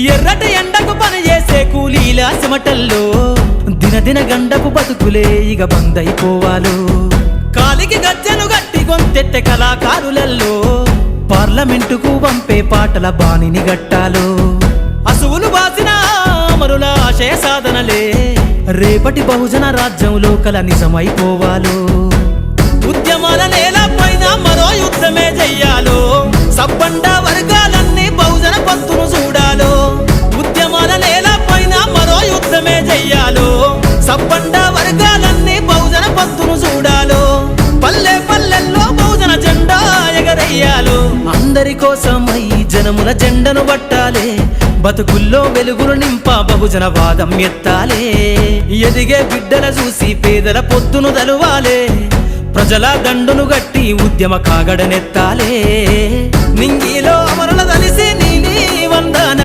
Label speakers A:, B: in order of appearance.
A: ఎర్రటి ఎండకు పని చేసే కూలీల సిమటల్లో దినదిన గండపు బతుకులే ఇక బందైపోవాలో కాలికి గజ్జను గట్టి గొంతెత్తె కళాకారులల్లో పార్లమెంటుకు పంపే పాటల బాణిని గట్టాలో అసువులు బాసిన అమరుల ఆశయ సాధనలే రేపటి బహుజన రాజ్యంలో కల నిజమైపోవాలో ఉద్యమాల నేల పైన మరో యుద్ధమే చెయ్యాలో సబ్బండ వర్గాలన్నీ బహుజన పంతును చూడాలో ఉద్యమాల నేల పైన మరో యుద్ధమే చెయ్యాలో సబ్బండ వర్గాలన్నీ బహుజన పంతును చూడాలో పల్లె పల్లెల్లో బహుజన జెండా ఎగరయ్యాలో అందరి కోసమై జనముల జెండను పట్టాలే బతుకుల్లో వెలుగులు నింప బహుజన వాదం ఎత్తాలే ఎదిగే బిడ్డల చూసి పేదల పొత్తును దలువాలే ప్రజల దండును గట్టి ఉద్యమ కాగడనెత్తాలే నింగిలో అమరుల దలిసి నీలి వందన